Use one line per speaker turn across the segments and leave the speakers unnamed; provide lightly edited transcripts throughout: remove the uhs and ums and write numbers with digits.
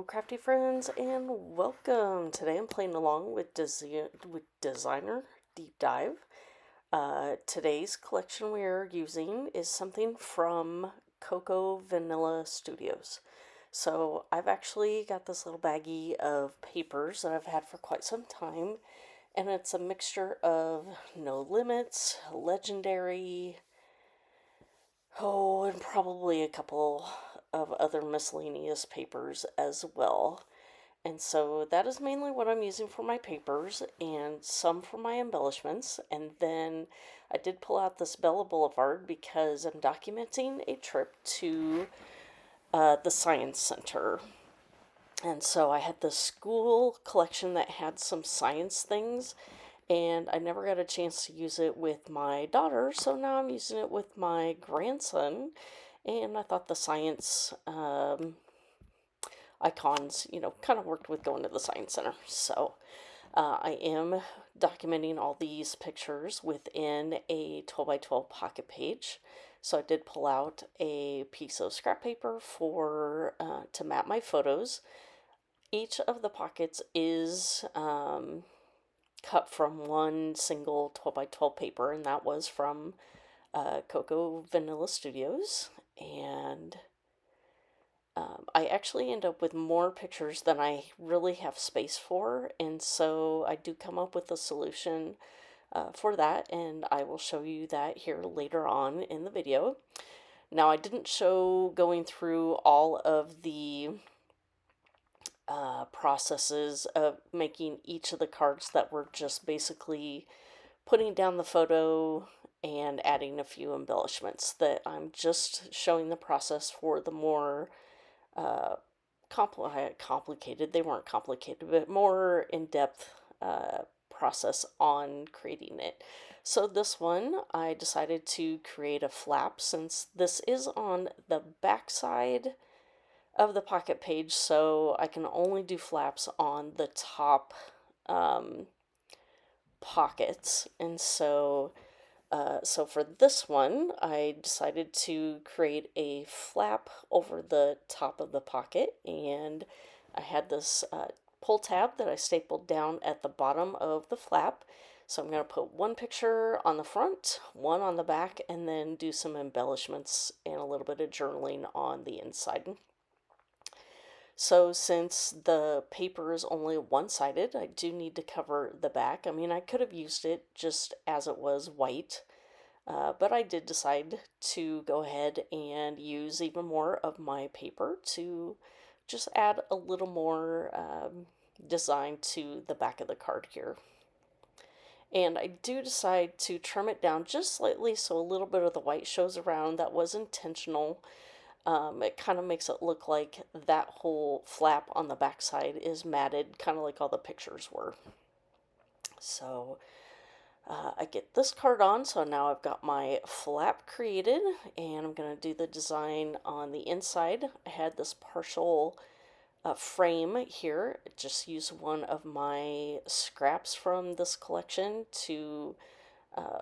crafty friends, and welcome. Today I'm playing along with Designer Deep Dive. Today's collection we are using is something from Cocoa Vanilla Studios. So I've actually got this little baggie of papers that I've had for quite some time, and it's a mixture of No Limits, Legendary, and probably a couple of other miscellaneous papers as well. And so that is mainly what I'm using for my papers and some for my embellishments. And then I did pull out this Bella Boulevard because I'm documenting a trip to the Science Center. And so I had the school collection that had some science things, and I never got a chance to use it with my daughter, so now I'm using it with my grandson. And I thought the science icons, kind of worked with going to the Science Center. So I am documenting all these pictures within a 12 by 12 pocket page. So I did pull out a piece of scrap paper for to map my photos. Each of the pockets is cut from one single 12 by 12 paper, and that was from Cocoa Vanilla Studios. And I actually end up with more pictures than I really have space for, and so I do come up with a solution for that, and I will show you that here later on in the video. Now, I didn't show going through all of the processes of making each of the cards that were just basically putting down the photo and adding a few embellishments. That I'm just showing the process for the more complicated, they weren't complicated, but more in-depth process on creating it. So this one, I decided to create a flap since this is on the back side of the pocket page, so I can only do flaps on the top pockets. And so for this one, I decided to create a flap over the top of the pocket, and I had this pull tab that I stapled down at the bottom of the flap. So I'm going to put one picture on the front, one on the back, and then do some embellishments and a little bit of journaling on the inside. So since the paper is only one-sided, I do need to cover the back. I mean, I could have used it just as it was white, but I did decide to go ahead and use even more of my paper to just add a little more design to the back of the card here. And I do decide to trim it down just slightly so a little bit of the white shows around. That was intentional. It kind of makes it look like that whole flap on the back side is matted, kind of like all the pictures were. So I get this card on, so now I've got my flap created, and I'm going to do the design on the inside. I had this partial frame here. Just use one of my scraps from this collection to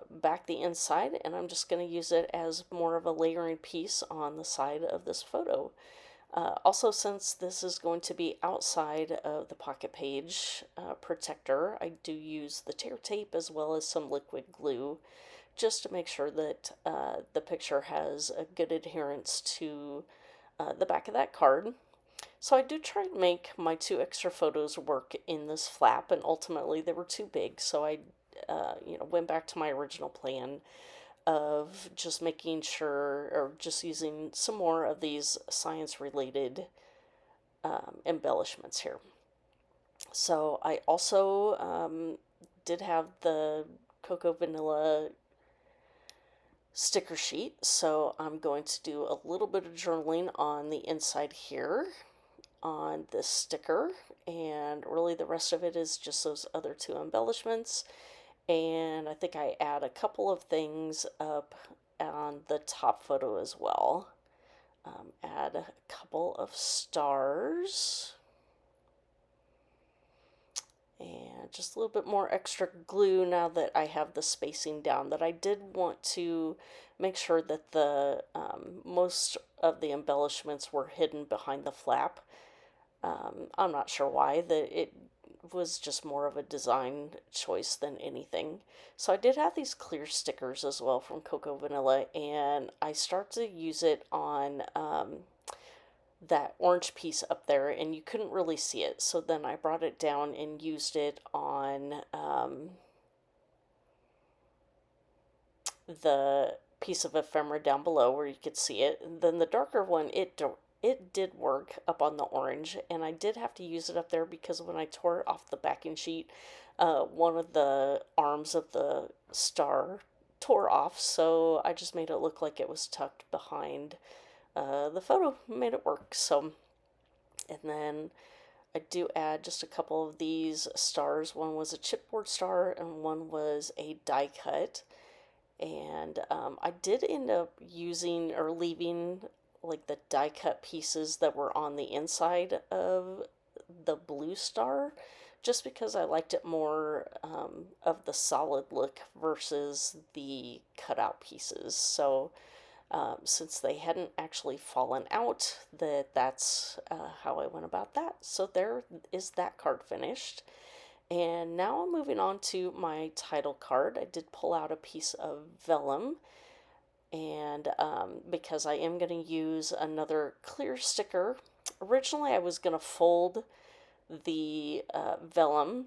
back the inside, and I'm just going to use it as more of a layering piece on the side of this photo. Also, since this is going to be outside of the pocket page protector, I do use the tear tape as well as some liquid glue just to make sure that the picture has a good adherence to the back of that card. So I do try and make my 2 extra photos work in this flap, and ultimately they were too big, so I went back to my original plan of just making sure, or just using some more of these science-related embellishments here. So I also did have the Cocoa Vanilla sticker sheet, so I'm going to do a little bit of journaling on the inside here on this sticker, and really the rest of it is just those other 2 embellishments. And I think I add a couple of things up on the top photo as well. Add a couple of stars. And just a little bit more extra glue now that I have the spacing down. That I did want to make sure that the most of the embellishments were hidden behind the flap. I'm not sure why. It was just more of a design choice than anything. So I did have these clear stickers as well from Cocoa Vanilla, and I start to use it on that orange piece up there, and you couldn't really see it. So then I brought it down and used it on the piece of ephemera down below where you could see it. And then the darker one, it did work up on the orange, and I did have to use it up there because when I tore it off the backing sheet, one of the arms of the star tore off, so I just made it look like it was tucked behind the photo, made it work. So, and then I do add just a couple of these stars. One was a chipboard star and one was a die cut. And I did end up using or leaving like the die cut pieces that were on the inside of the blue star just because I liked it more of the solid look versus the cutout pieces. So since they hadn't actually fallen out, that's how I went about that. So there is that card finished. And now I'm moving on to my title card. I did pull out a piece of vellum, and because I am going to use another clear sticker. Originally I was going to fold the vellum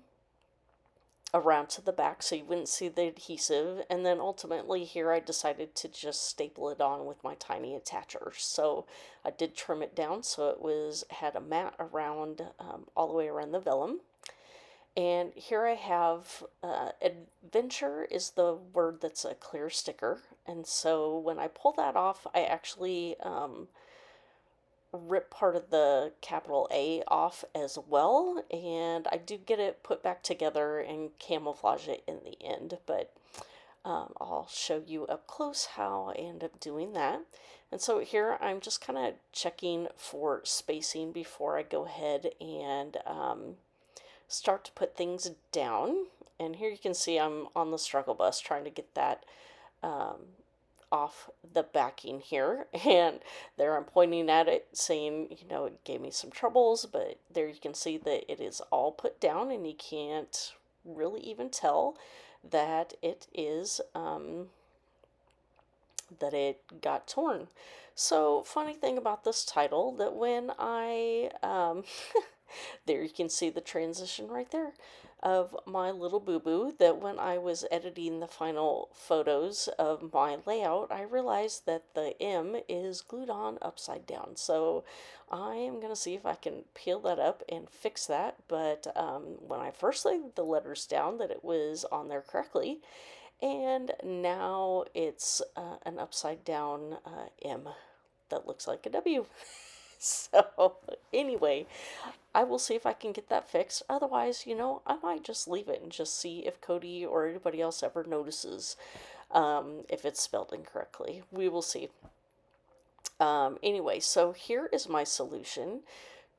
around to the back so you wouldn't see the adhesive, and then ultimately here I decided to just staple it on with my tiny attacher. So I did trim it down so it had a mat around all the way around the vellum. And here I have adventure is the word that's a clear sticker, and so when I pull that off I actually rip part of the capital A off as well, and I do get it put back together and camouflage it in the end, but I'll show you up close how I end up doing that. And so here I'm just kind of checking for spacing before I go ahead and start to put things down. And here you can see I'm on the struggle bus trying to get that off the backing here, and there I'm pointing at it saying, it gave me some troubles, but there you can see that it is all put down and you can't really even tell that it is that it got torn. So funny thing about this title, that when I there you can see the transition right there of my little boo-boo, that when I was editing the final photos of my layout, I realized that the M is glued on upside down. So I am going to see if I can peel that up and fix that. But when I first laid the letters down, that it was on there correctly. And now it's an upside down M that looks like a W. So anyway, I will see if I can get that fixed. Otherwise, I might just leave it and just see if Cody or anybody else ever notices if it's spelled incorrectly. We will see. Anyway, so here is my solution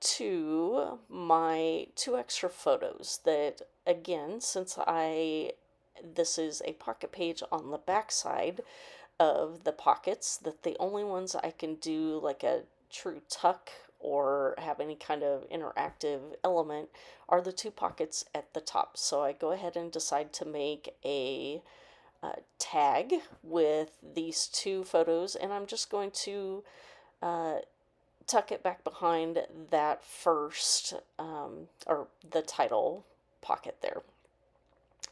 to my 2 extra photos that, again, since this is a pocket page on the back side of the pockets, that the only ones I can do like a true tuck or have any kind of interactive element are the 2 pockets at the top. So I go ahead and decide to make a tag with these 2 photos, and I'm just going to tuck it back behind that first or the title pocket there.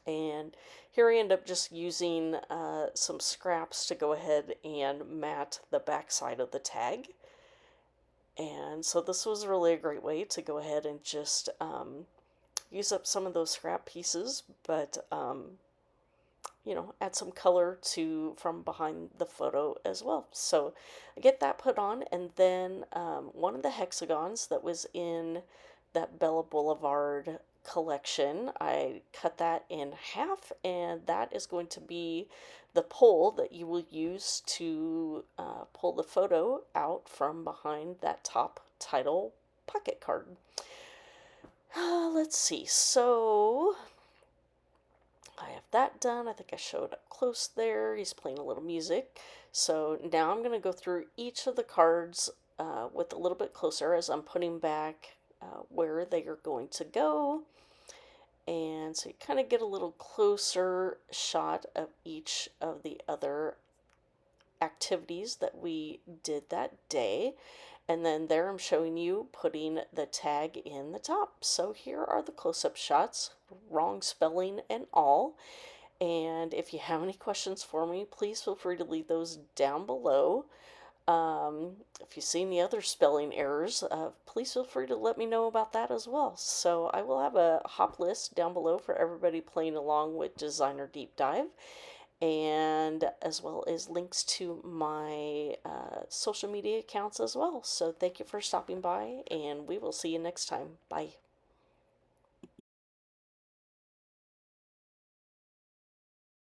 And here I end up just using some scraps to go ahead and mat the back side of the tag. And so this was really a great way to go ahead and just use up some of those scrap pieces, but add some color from behind the photo as well. So I get that put on, and then one of the hexagons that was in that Bella Boulevard collection, I cut that in half, and that is going to be the pole that you will use to pull the photo out from behind that top title pocket card. Let's see, so I have that done. I think I showed up close there. He's playing a little music. So now I'm going to go through each of the cards with a little bit closer as I'm putting back where they are going to go. And so you kind of get a little closer shot of each of the other activities that we did that day. And then there I'm showing you putting the tag in the top. So here are the close-up shots, wrong spelling and all. And if you have any questions for me, please feel free to leave those down below. If you see any other spelling errors, please feel free to let me know about that as well. So I will have a hop list down below for everybody playing along with Designer Deep Dive, and as well as links to my social media accounts as well. So thank you for stopping by, and we will see you next time. Bye.